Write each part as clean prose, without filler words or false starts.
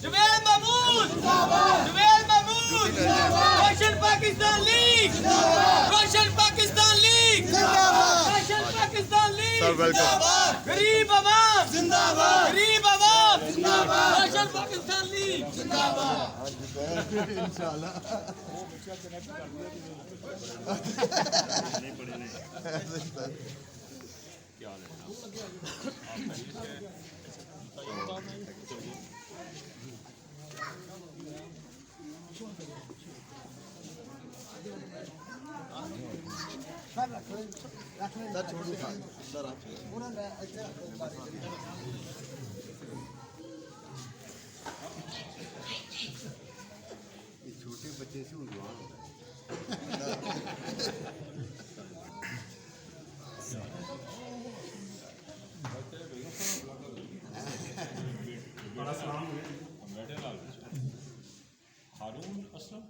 जुबैर महमूद रोशन Pakistan league रोशन Pakistan league रोशन Pakistan league गरीब आवाम जिंदाबाद गरीब आवाम जिंदाबाद रोशन पाकिस्तान लीग जिंदाबाद इंशाल्लाह क्या हाल है छोटे बच्चे से हारून असलम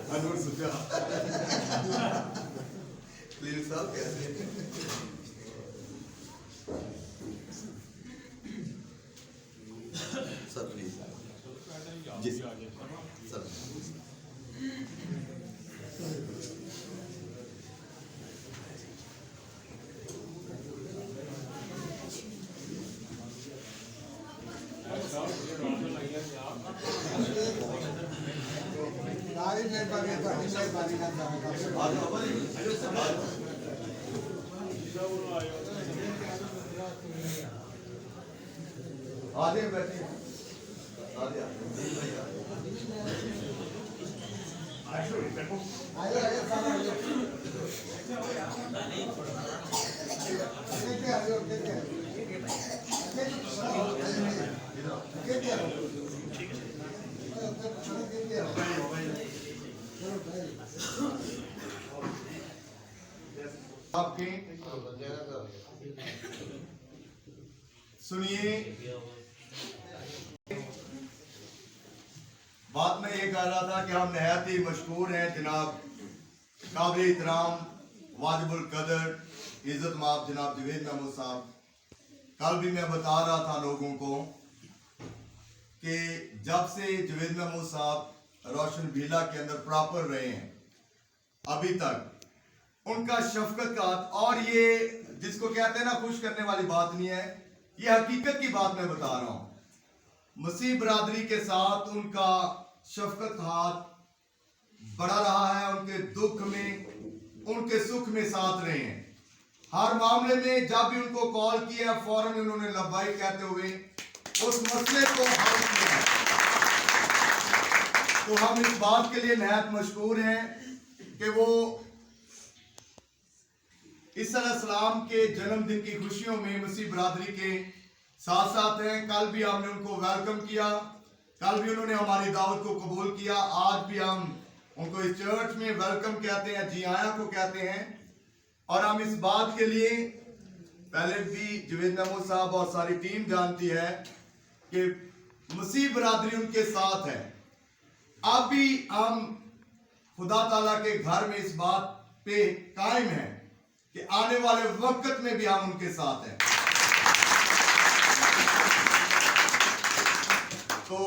अनवर सुफिया प्लीज साहब कैसे सर प्लीज जी सर आगे बैठिए आगे आपके सुनिए बात में ये कह रहा था कि हम नहायत ही मशहूर हैं जनाब काबिल इहतराम वाजिबुल कदर इज्जत माफ जनाब जुवेद महमूद साहब। कल भी मैं बता रहा था लोगों को कि जब से जुवेद महमूद साहब रोशन भीला के अंदर प्रॉपर रहे हैं अभी तक उनका शफकत का हाथ, और ये जिसको कहते हैं ना खुश करने वाली बात नहीं है, ये हकीकत की बात मैं बता रहा हूं। मसीह बरादरी के साथ उनका शफकत हाथ बड़ा रहा है, उनके दुख में उनके सुख में साथ रहे हैं। हर मामले में जब भी उनको कॉल किया फौरन उन्होंने लब्बाई कहते हुए उस मसले को हल किया। तो हम इस बात के लिए नहायत मशकूर हैं कि वो ईसा अलैहिस्सलाम के जन्मदिन की खुशियों में मसीह बरादरी के साथ साथ हैं। कल भी हमने उनको वेलकम किया, कल भी उन्होंने हमारी दावत को कबूल किया। आज भी हम उनको इस चर्च में वेलकम कहते हैं, जी आया को कहते हैं। और हम इस बात के लिए पहले भी जुवेद महमूद साहब और सारी टीम जानती है कि मसीह बरादरी उनके साथ है। अब भी हम खुदा ताला के घर में इस बात पे कायम है कि आने वाले वक्त में भी हम उनके साथ हैं। तो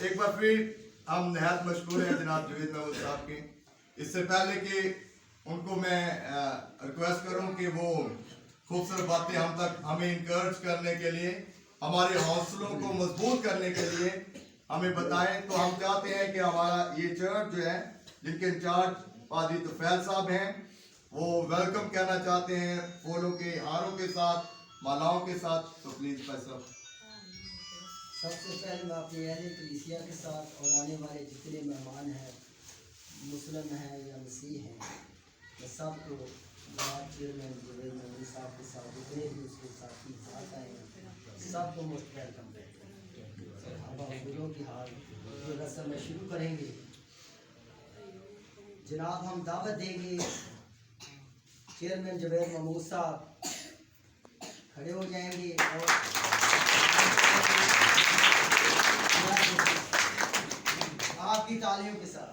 एक बार फिर हम नहायत मशकूर हैं जनाब जुवेद महमूद साहब के। इससे पहले कि उनको मैं रिक्वेस्ट करूं कि वो खूबसूरत बातें हमें इंकरेज करने के लिए, हमारे हौसलों को मजबूत करने के लिए हमें बताएं। तो हम चाहते हैं कि हमारा ये चर्च जो है, जिनके इंचार्ज पादरी तुफैल साहब हैं, वो वेलकम कहना चाहते हैं फूलों के हारों के साथ, मालाओं के साथ। तो प्लीज भाई साहब। सबसे पहले मैं अपनी अहले कलीसिया के साथ और आने वाले जितने मेहमान हैं, मुस्लिम हैं या मसीह हैं, मैं सबको चेयरमैन जुबैर मेमून साहब के साथ जितने भी उसके साथी साथ आए हैं, सबको मोस्ट वेलकम करते हैं। अब हम फूलों की हाल ये रस्म में शुरू करेंगे। जनाब हम दावत देंगे, चेयरमैन जुबैर मेमून साहब खड़े हो जाएंगे और आपकी तालियों के साथ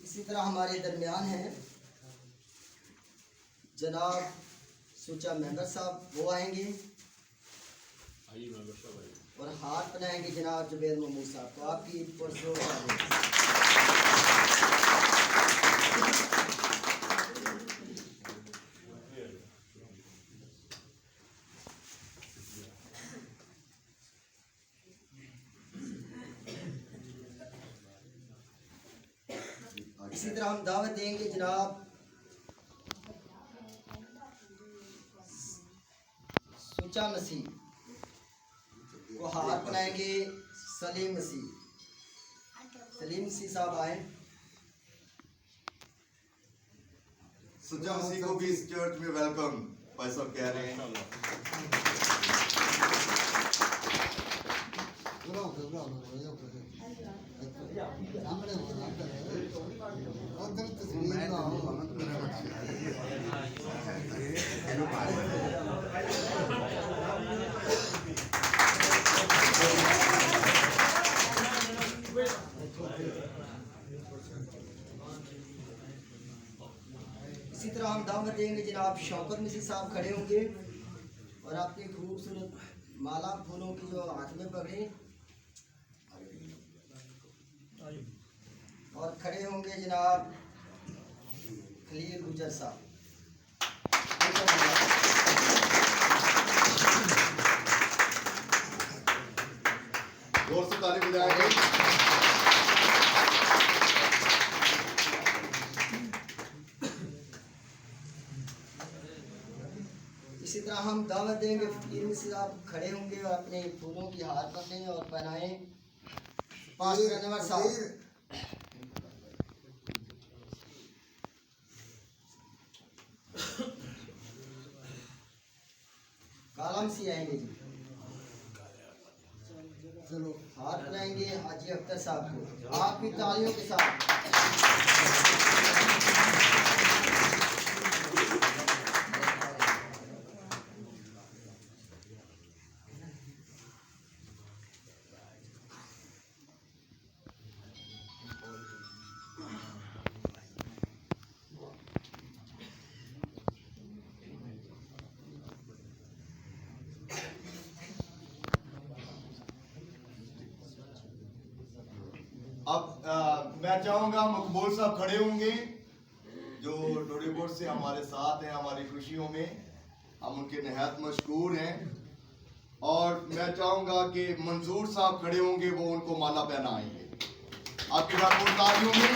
इसी तरह हमारे दरमियान हैं जनाब सुचा मेंबर साहब, वो आएंगे आइए मेंबर साहब आइए। और हाथ बनाएंगे जनाब जुबैर मेमून साहब। तो आपकी पुरजोर इसी तरह हम दावत देंगे जनाब सुचा मसीह को हाथ बनाएंगे सलीम मसीह। सलीम मसीह साहब आए। सुजा मसीह को भी इस चर्च में वेलकम भाई साहब कह रहे हैं। इसी तरह हम दावत देंगे जनाब शौकत मसीह साहब खड़े होंगे और अपनी खूबसूरत माला फूलों की जो हाथ में पकड़े और खड़े होंगे जनाब खलील गुजर साहब। जोर से ताली बजाएंगे। इसी तरह हम दावत देंगे फकीर मसीह साहब खड़े होंगे और अपने फूलों की हाथ पकड़ें और पहनाएं पास्टर अनवर साहब। कालम सी आएंगे जी, चलो हाथ बनाएंगे हाजी अख्तर साहब को आपकी तालियों के साथ। अब मैं चाहूंगा मकबूल साहब खड़े होंगे, जो डोरीबोर्ड से हमारे साथ हैं हमारी खुशियों में। हम उनके नहायत मशकूर हैं। और मैं चाहूंगा कि मंजूर साहब खड़े होंगे, वो उनको माला पहनाएंगे। आपके भरपूर तालियों में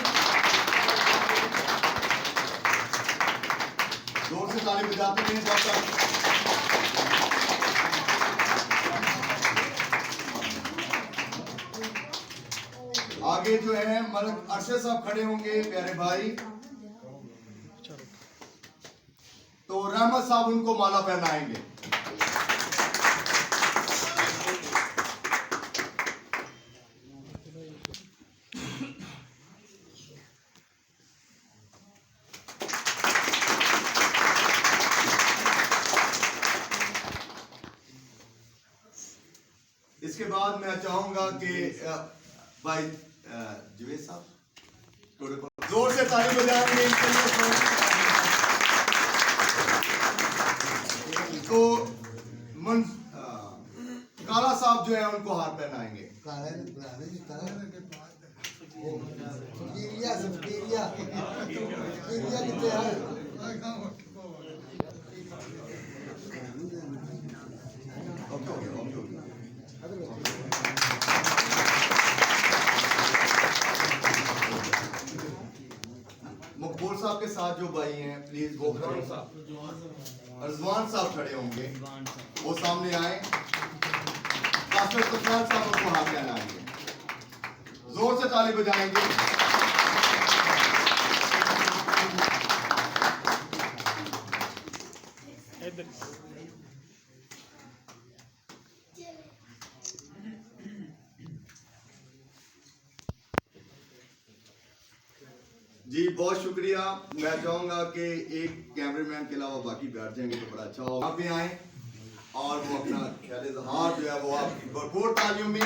जोर से ताली बजाते हैं जब तक। आगे जो है मलिक अरशद साहब खड़े होंगे प्यारे भाई, तो रहमत साहब उनको माला पहनाएंगे। इसके बाद मैं चाहूंगा कि भाई जुबैर साहब जोर से ताली बजाएंगे इनके लिए। तो काला साहब जो है उनको हाथ पहनाएंगे। मकबूल साहब के साथ जो भाई हैं प्लीज वो खड़े रजवान साहब खड़े होंगे, वो सामने आए। कासिम कुशवाहा साहब को हाथ लगाएंगे, जोर से ताली बजाएंगे। जी बहुत शुक्रिया। मैं चाहूंगा कि एक कैमरामैन के अलावा बाकी बैठ जाएंगे तो बड़ा अच्छा होगा। आप भी आए और वो अपना ख्याल इजहार जो है वो आपकी भरपूर तालियों में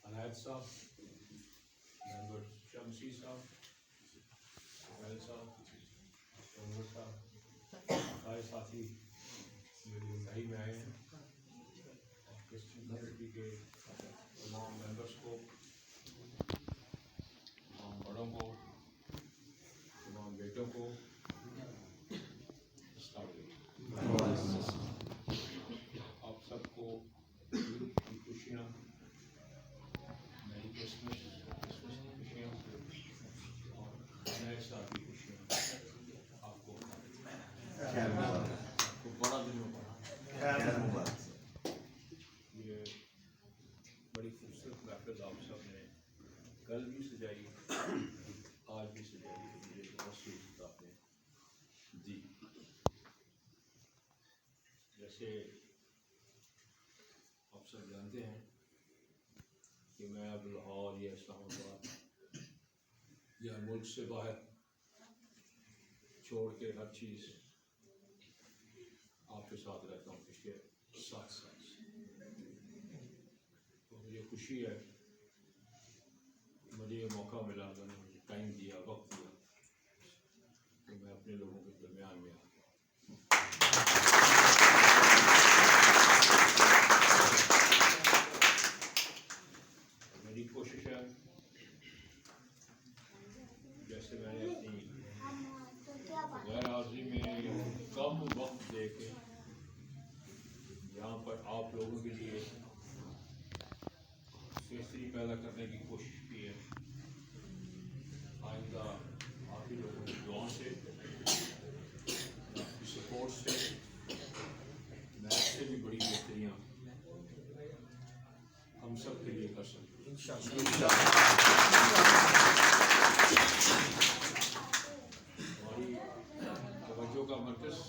अनायत साहब, मेंबर शमसी साहब, सुहैल साहब, उमर साहब, सारे साथी मेरी भाई में आए हैं और क्रिश्चियन कम्युनिटी के तमाम मेंबर्स को, तमाम बड़ों को, तमाम बेटों को आप सबको की खुशियाँ, मेरी क्रिसमस की खुशियाँ और नए साल की खुशियाँ आपको बड़ा दिन मुबारक। ये बड़ी खूबसूरत महफिल आप सब ने कल भी सजाई, आज भी सजाई, मुझे बहुत सी इज्जत आपने दी। जैसे आप सब जानते हैं कि मैं अब लाहौर या इस्लामाबाद या मुल्क से बाहर छोड़ के हर चीज़ आपके साथ रहता हूँ पिछले 7 साल से। तो मुझे खुशी है, मुझे ये मौका मिला, मैंने मुझे टाइम दिया, वक्त दिया कि मैं अपने लोगों के दरमियान में आ गया। मेरी कोशिश है, जैसे मैंने अपनी गैर हाजिरी में कम वक्त दे के यहाँ पर आप लोगों के लिए केसरी पैदा करने की कोशिश की है। आइंदा आप ही लोगों की दुआओं से, आपकी सपोर्ट से मैं इससे भी बड़ी बेहतरियाँ हम सब के लिए कर सकते हैं। हमारी तवज्जो का मरकज़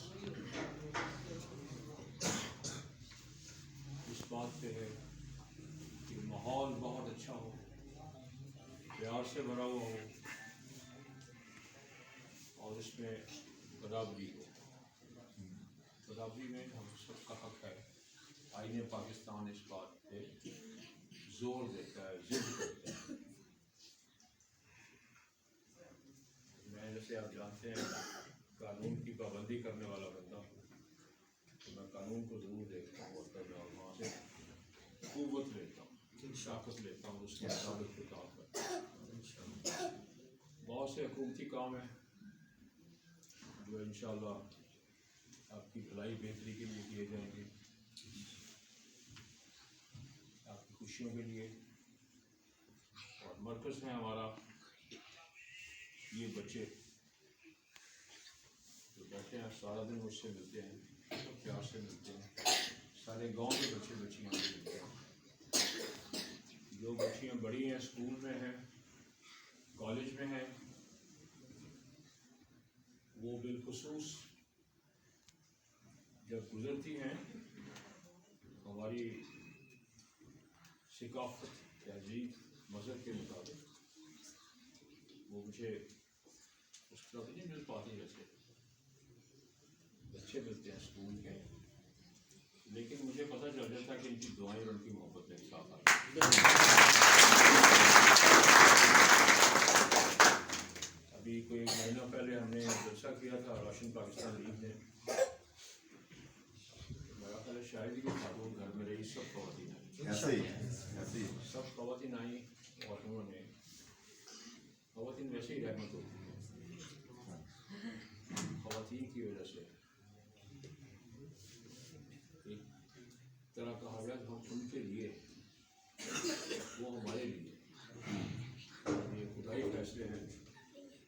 इस बात पे है कि माहौल बहुत अच्छा हो, प्यार से भरा हुआ हो और इसमें बराबरी हो। बराबरी में हम सबका हक है। आईने पाकिस्तान इस बात पे जोर देता है, जिद करता है। मैं जैसे आप जानते हैं कानून की पाबंदी करने वाला बंदा हूँ, तो मैं कानून को ज़रूर देखता हूँ और वहाँ से क़ुव्वत लेता हूँ, ताकत लेता हूँ, उसके मुताबिक पे काम करता हूँ। बहुत से हुकूमती काम हैं जो इंशाअल्लाह आपकी भलाई बेहतरी के लिए किए जाएंगे, आपकी खुशियों के लिए। और मरकज़ है हमारा, ये बच्चे जो बैठे हैं सारा दिन मुझसे मिलते हैं, प्यार से मिलते हैं। सारे गांव के बच्चे बच्चियाँ मिलते हैं। जो बच्चियाँ बड़ी हैं, स्कूल में हैं, कॉलेज में हैं, वो बिलखुसूस जब गुजरती हैं हमारी सिकाफत, तहजीब, मज़हब के मुताबिक, वो मुझे उस तरह नहीं मिल पाती जैसे बच्चे मिलते हैं स्कूल के। लेकिन मुझे पता चल जाता है कि इनकी दुआएं और उनकी मोहब्बत मेरे साथ आ रही। अभी कोई एक महीना पहले हमने जलसा किया था रोशन पाकिस्तान लीग ने, मेरा ख्याल शायद ही कोई खातून घर में रही, सब खवातीन आई, ऐसे ही ऐसे ही सब खवातीन आई। और उन्होंने खवातीन वैसे ही रहमत होती है, खवातीन की वजह से एक तरह का हवस हम उनके लिए, वो हमारे लिए। ये खुदाई फैसले हैं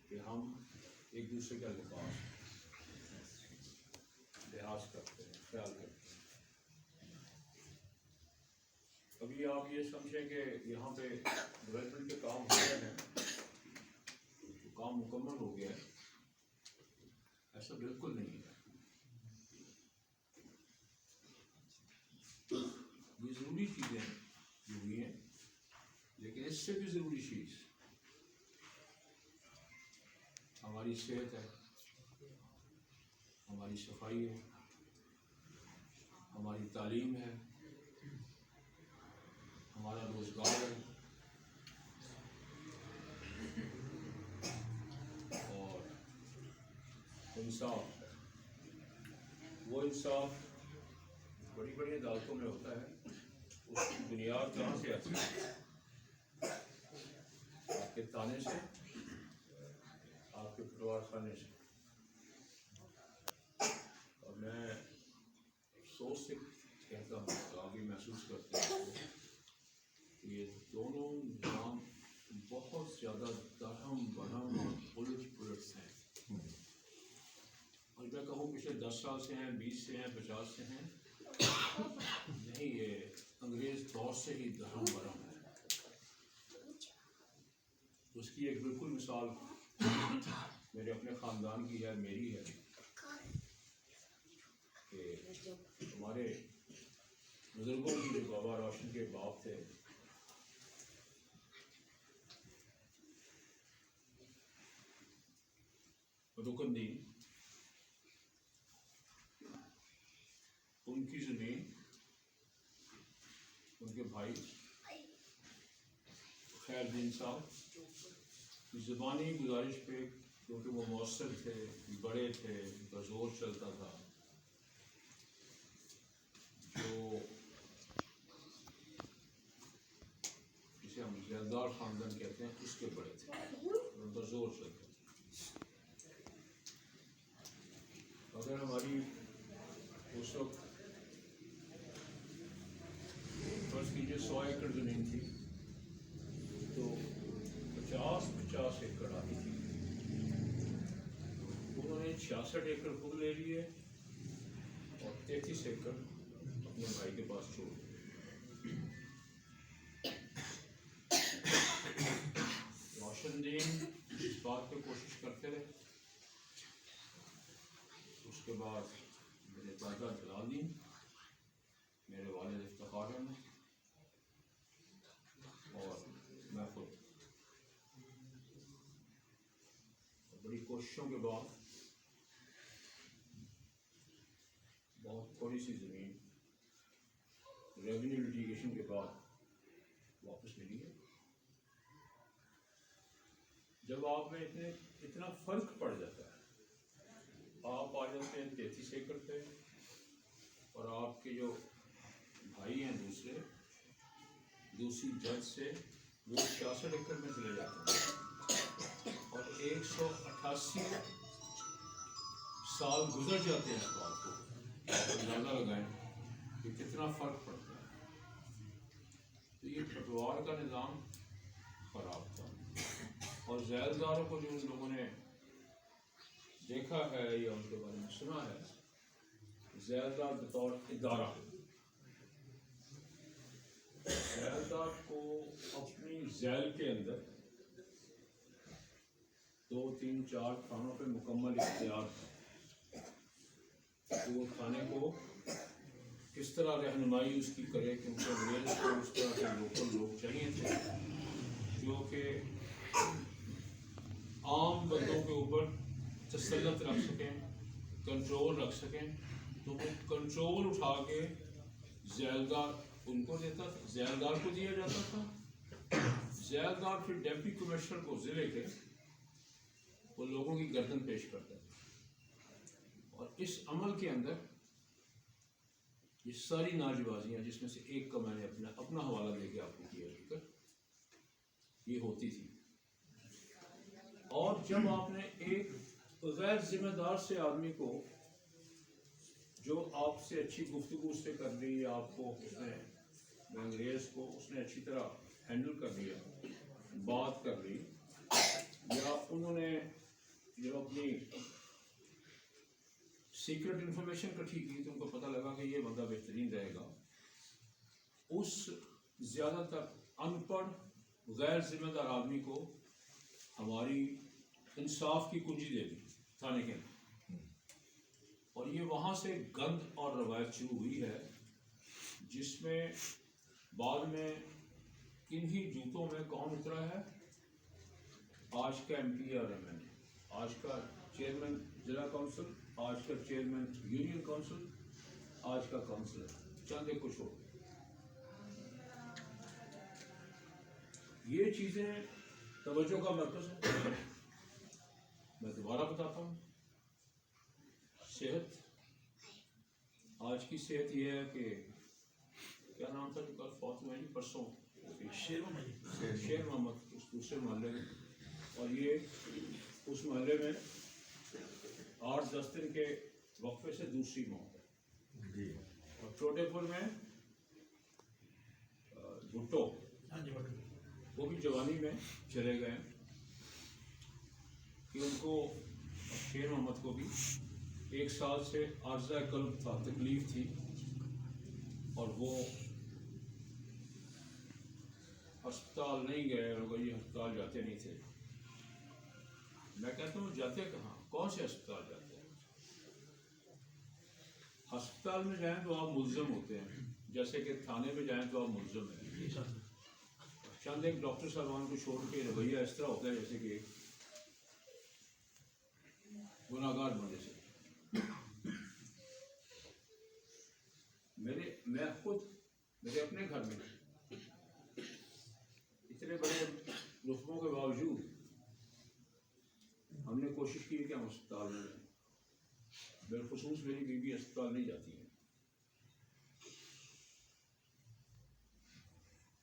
कि हम एक दूसरे का लिहाज करते हैं, ख्याल करते हैं। अभी आप ये समझें कि यहाँ पे डेवलपमेंट के काम हो गए हैं, तो काम मुकम्मल हो गया है, ऐसा बिल्कुल नहीं है। ये ज़रूरी चीज़ें जो हुई हैं, लेकिन इससे भी ज़रूरी चीज़ हमारी सेहत है, हमारी सफाई है, हमारी तालीम है, हमारा रोज़गार है, और इंसाफ है। वो इंसाफ बड़ी बड़ी अदालतों में होता है, उसकी बुनियाद कहाँ से आती है? आपके ताने से, आपके परिवार खाने से। और मैं अफसोस से कहता हूँ, आगे महसूस करता हूँ कि ये दोनों निज़ाम बहुत ज़्यादा दरहम बरहम और उलट पुलट हैं। और मैं कहूँ पिछले 10 साल से हैं, 20 से हैं, 50 से हैं, नहीं, ये अंग्रेज़ दौर से ही दरहम बरहम है। उसकी एक बिल्कुल मिसाल मेरे अपने ख़ानदान की है, मेरी है, कि हमारे बुज़ुर्गों की जो बाबा रोशन के बाप थे, रुकनदीन, उनकी ज़मीन उनके भाई खैरदीन साहब की ज़बानी गुजारिश पे, क्योंकि वो मौसर थे, बड़े थे, उनका ज़ोर चलता था, जो जिसे हम जलदार ख़ानदान कहते हैं, उसके बड़े थे, उनका ज़ोर चलता था। अगर हमारी उस वक्त फर्ज कीजिए 100 एकड़ ज़मीन थी, तो 50-50 एकड़ आई थी। उन्होंने 66 एकड़ खुद ले लिए और 33 एकड़ अपने भाई के पास छोड़ दिए। रोशनदीन इस बात पे कोशिश करते रहे। उसके बाद मेरे दादा जलालदीन, मेरे वालिद इफ्तिखार अहमद और मैं खुद बड़ी कोशिशों के बाद बहुत थोड़ी सी ज़मीन रेवेन्यू लिटिगेशन के बाद वापस मिली है। जब आप में इतना फ़र्क पड़ जाता है, आप आ जाते हैं 33 एकड़ पे, और आपके जो भाई हैं दूसरी जज से वो 66 एकड़ में चले जाते हैं, और 188 साल गुजर जाते हैं इस बात को। अंदाज़ा लगाएं कि कितना फ़र्क पड़ता है। तो ये पटवार का निज़ाम ख़राब था, और ज़ैलदारों को जो उन लोगों ने देखा है या उनके बारे में सुना है, ज़ैलदार बतौर इदारा, ज़ैलदार को अपनी ज़ैल के अंदर 2, 3, 4 थानों पे मुकम्मल इख्तियार था कि वो थाने को किस तरह रहनुमाई उसकी करे, क्योंकि अंग्रेज़ को उस तरह के लोकल लोग चाहिए थे जो कि आम बंदों के ऊपर तसल्लुत रख सकें, कंट्रोल रख सकें। तो वो कंट्रोल उठा के ज़ैलदार उनको देता था, ज़ैलदार को दिया जाता था। ज़ैलदार फिर डिप्टी कमिश्नर को ज़िले के वो लोगों की गर्दन पेश करता था। और इस अमल के अंदर ये सारी नाजबाजियाँ, जिसमें से एक का मैंने अपना हवाला लेके आपको किया जिक्र, ये होती थी। और जब आपने एक गैर जिम्मेदार से आदमी को, जो आपसे अच्छी गुफ्तगू से कर ली, आपको उसने अंग्रेज़ को उसने अच्छी तरह हैंडल कर लिया, बात कर ली, या उन्होंने जब अपनी सीक्रेट इंफॉर्मेशन इकट्ठी की तो उनको पता लगा कि ये बंदा बेहतरीन रहेगा, उस ज़्यादातर अनपढ़ गैर जिम्मेदार आदमी को हमारी इंसाफ की कुंजी दे दी थाने के अंदर। और ये वहाँ से गंद और रवायत शुरू हुई है, जिसमें बाद में किन्हीं जूतों में कौन उतरा है, आज का MP और MNA, आज का चेयरमैन जिला काउंसिल, आज का चेयरमैन यूनियन काउंसिल, आज का काउंसिलर, चंद एक कुछ हो। ये चीज़ें तवज्जो का मरकज़ है। मैं दोबारा बताता हूँ, सेहत, आज की सेहत ये है कि क्या नाम था जो कल फौत हुए जी परसों, शेर मोहम्मद, उस दूसरे मोहल्ले में, और ये उस मोहल्ले में 8-10 दिन के वक्फे से दूसरी मौत है। और छोटेपुर में भुट्टो, वो भी जवानी में चले गए, कि उनको, शेर मोहम्मद को भी 1 साल से आर्ज़ा कल्ब था, तकलीफ थी, और वो अस्पताल नहीं गए, और ये अस्पताल जाते नहीं थे। मैं कहता हूँ जाते कहाँ, कौन से अस्पताल जाते हैं? अस्पताल में जाएं तो आप मुल्ज़म होते हैं, जैसे कि थाने में जाएं तो आप मुल्ज़म हैं। चंद एक डॉक्टर साहबान को छोड़ के रवैया इस तरह होता है जैसे कि गुनाहगार बंदे से। मैं खुद मेरे अपने घर में इतने बड़े रुतबों के बावजूद हमने कोशिश की कि हम अस्पताल में जाएं। बिलखुसूस मेरी बीवी अस्पताल नहीं जाती है,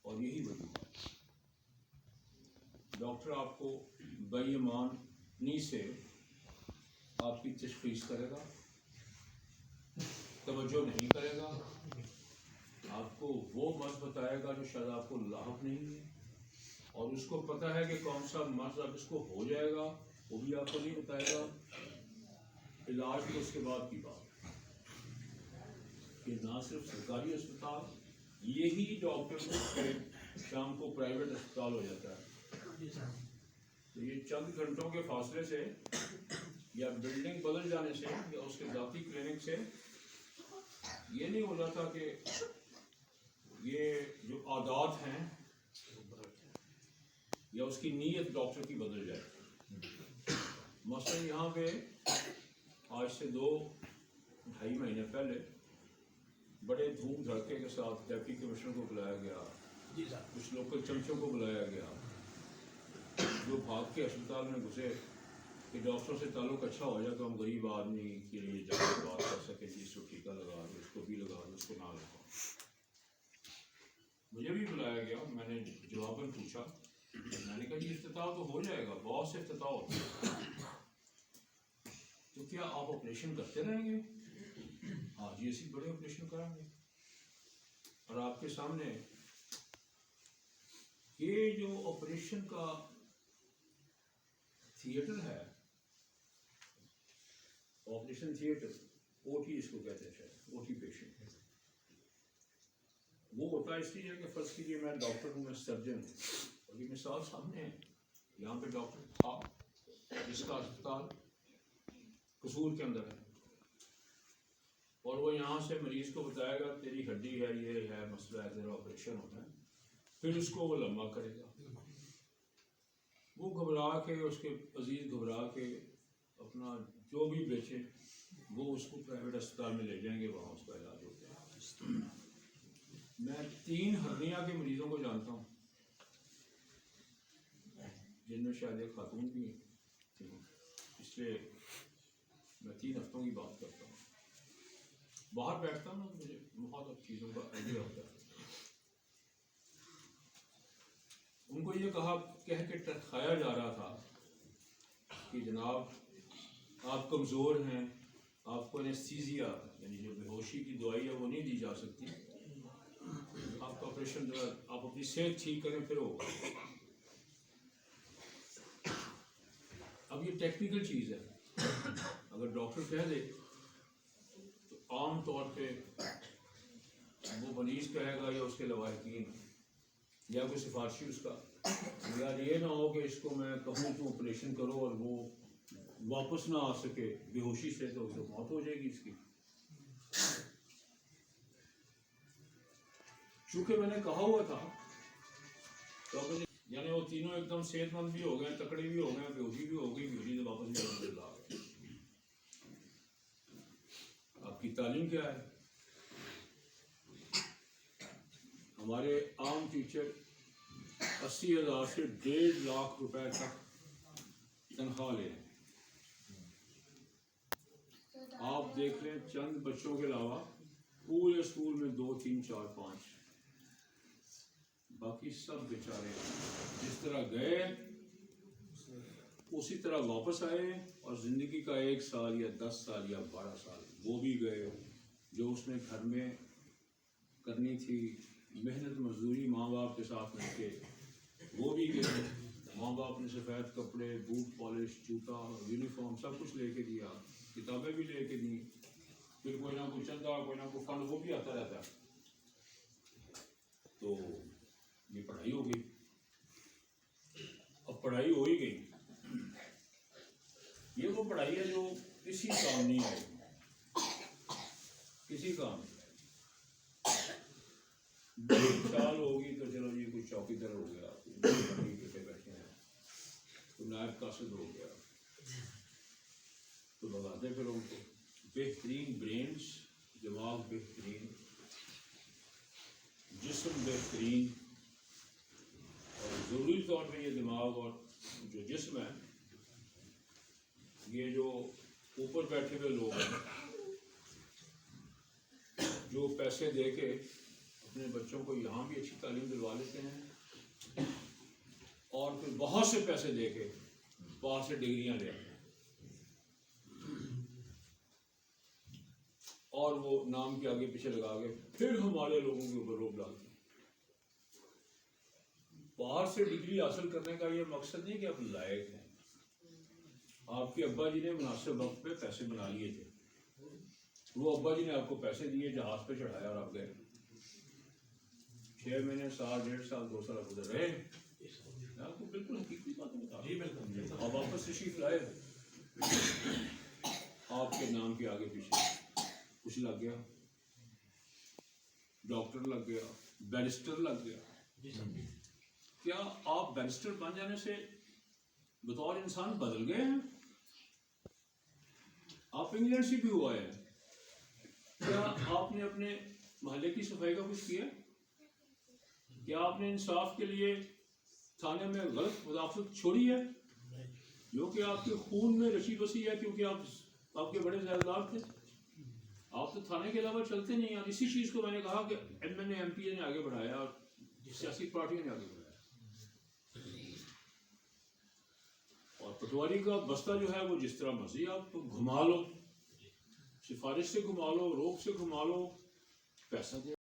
और यही वजह है। डॉक्टर आपको बेईमानी से आपकी तशख़ीस करेगा, तवज्जो नहीं करेगा, आपको वो मर्ज़ बताएगा जो शायद आपको लाहक नहीं है, और उसको पता है कि कौन सा मर्ज़ अब इसको हो जाएगा, वो भी आपको नहीं बताएगा। इलाज तो उसके बाद की बात कि ना सिर्फ सरकारी अस्पताल, यही डॉक्टर को शाम को प्राइवेट अस्पताल हो जाता है। तो ये चंद घंटों के फासले से, या बिल्डिंग बदल जाने से, या उसके ज़ाती क्लिनिक से ये नहीं हो जाता कि ये जो आदात हैं या उसकी नीयत डॉक्टर की बदल जाए। मसलन यहाँ पे आज से 2-2.5 महीने पहले बड़े धूम धड़के के साथ डिप्टी कमिश्नर को बुलाया गया, कुछ लोकल चमचों को बुलाया गया, जो भाग के अस्पताल में घुसे कि डॉक्टर से ताल्लुक अच्छा हो जाए तो हम गरीब आदमी के लिए जाकर बात कर सकें कि इसको टीका लगा दो, इसको भी लगा दो, उसको ना लगा। मुझे भी बुलाया गया, मैंने जवाबन पूछा, मैंने कहा जी इफ्तिताह तो हो जाएगा, बहुत से इफ्तिताह होते हैं, तो क्या आप ऑपरेशन करते रहेंगे? हाँ जी, ऐसी बड़े ऑपरेशन कराएंगे। और आपके सामने ये जो ऑपरेशन का थिएटर है, ऑपरेशन थिएटर, OT इसको कहते हैं, शायद OT पेशेंट, वो होता है इसलिए कि फर्ज कीजिए मैं डॉक्टर हूँ, मैं सर्जन हूँ, और ये मिसाल सामने है, यहाँ पे डॉक्टर था जिसका अस्पताल कसूर के अंदर है, और वो यहाँ से मरीज को बताएगा तेरी हड्डी है, ये है मसला है, तेरा ऑपरेशन होना है, फिर उसको वो लंबा करेगा। वो घबरा के, उसके अजीज घबरा के अपना जो भी बेचे वो उसको प्राइवेट अस्पताल में ले जाएंगे, वहाँ उसका इलाज होता है। मैं 3 हर्निया के मरीजों को जानता हूँ, जिनमें शायद एक खातून भी थी, इसलिए मैं 3 हफ्तों की बात करता हूँ। बाहर बैठता हूँ ना, मुझे बहुत चीज़ों का आइडिया होता है। उनको ये कह के टरखाया जा रहा था कि जनाब आप कमज़ोर हैं, आपको एनेस्थीसिया यानी जो बेहोशी की दवाई है वो नहीं दी जा सकती, आपका ऑपरेशन जो है आप अपनी सेहत ठीक करें फिर होगा। अब ये टेक्निकल चीज़ है, अगर डॉक्टर कह दे तो आम तौर पे वो मरीज कहेगा या उसके लवाहिकीन या कोई सिफारशी उसका, यार ये ना हो कि इसको मैं कहूँ तो ऑपरेशन करो और वो वापस ना आ सके बेहोशी से, तो मौत हो जाएगी इसकी। चूंकि मैंने कहा हुआ था तो यानी वो तीनों एकदम सेहतमंद भी हो गए, तकड़े भी हो गए, बेहोशी भी हो गई, बेहोशी से वापस भी आ गए। आपकी तालीम क्या है? हमारे आम टीचर 80,000 से 1.5 लाख रुपए तक तनख्वाह ले रहे हैं। आप देख लें, चंद बच्चों के अलावा पूरे स्कूल में 2, 3, 4, 5, बाकी सब बेचारे जिस तरह गए उसी तरह वापस आए, और ज़िंदगी का 1 साल या 10 साल या 12 साल वो भी गए जो उसने घर में करनी थी, मेहनत मजदूरी माँ बाप के साथ मिलके, वो भी गए। माँ बाप ने सफ़ेद कपड़े, बूट पॉलिश, जूता, यूनिफॉर्म सब कुछ लेके दिया, किताबें भी लेके दी, फिर कोई ना कोई चंदा, कोई ना कोई फंड वो भी आता रहता है। तो ये पढ़ाई हो गई। अब पढ़ाई हो ही गई, ये वो पढ़ाई है जो किसी काम नहीं आएगी, किसी काम नहीं। 2 साल होगी तो चलो जी कुछ चौकीदार हो गया, बैठे हैं तो नायब कासिद हो गया, तो बताते फिर उनको बेहतरीन ब्रेन्स, दिमाग बेहतरीन, जिस्म बेहतरीन, और ज़रूरी तौर पे ये दिमाग और जो जिस्म है, ये जो ऊपर बैठे हुए लोग हैं जो पैसे दे के अपने बच्चों को यहाँ भी अच्छी तालीम दिलवा लेते हैं और फिर बहुत से पैसे दे के बाहर से डिग्रियाँ ले आते हैं और वो नाम के आगे पीछे लगा के फिर हमारे लोगों के ऊपर रोक डालते हैं। बाहर से डिग्री हासिल करने का ये मकसद नहीं कि आप लायक हैं, आपके अब्बा जी ने मुनासिब वक्त पे पैसे बना लिए थे, वो अब्बा जी ने आपको पैसे दिए, जहाज पे चढ़ाया और आप गए, 6 महीने, साल, 1.5 साल, 2 साल उधर रहे। आपको बिल्कुल हकीकी बात बता रहा हूं। और वापस तशरीफ लाए, आपके नाम के आगे पीछे कुछ लग गया, डॉक्टर लग गया, बैरिस्टर लग गया। क्या आप बैरिस्टर बन जाने से बतौर इंसान बदल गए हैं? आप इंग्लैंड से भी हुआ है, क्या आपने अपने मोहल्ले की सफाई का कुछ किया? क्या आपने इंसाफ के लिए थाने में गलत मुदाफत छोड़ी है जो कि आपके खून में रची बसी है, क्योंकि आपके बड़े ज़िम्मेदार थे? आप तो थाने के अलावा चलते नहीं। और इसी चीज़ को मैंने कहा कि एमएनए एमपीए ने आगे बढ़ाया और सियासी पार्टियों ने आगे बढ़ाया। और पटवारी का बस्ता जो है वो जिस तरह मर्जी आप तो घुमा लो, सिफारिश से घुमा लो, रोक से घुमा लो, पैसा दे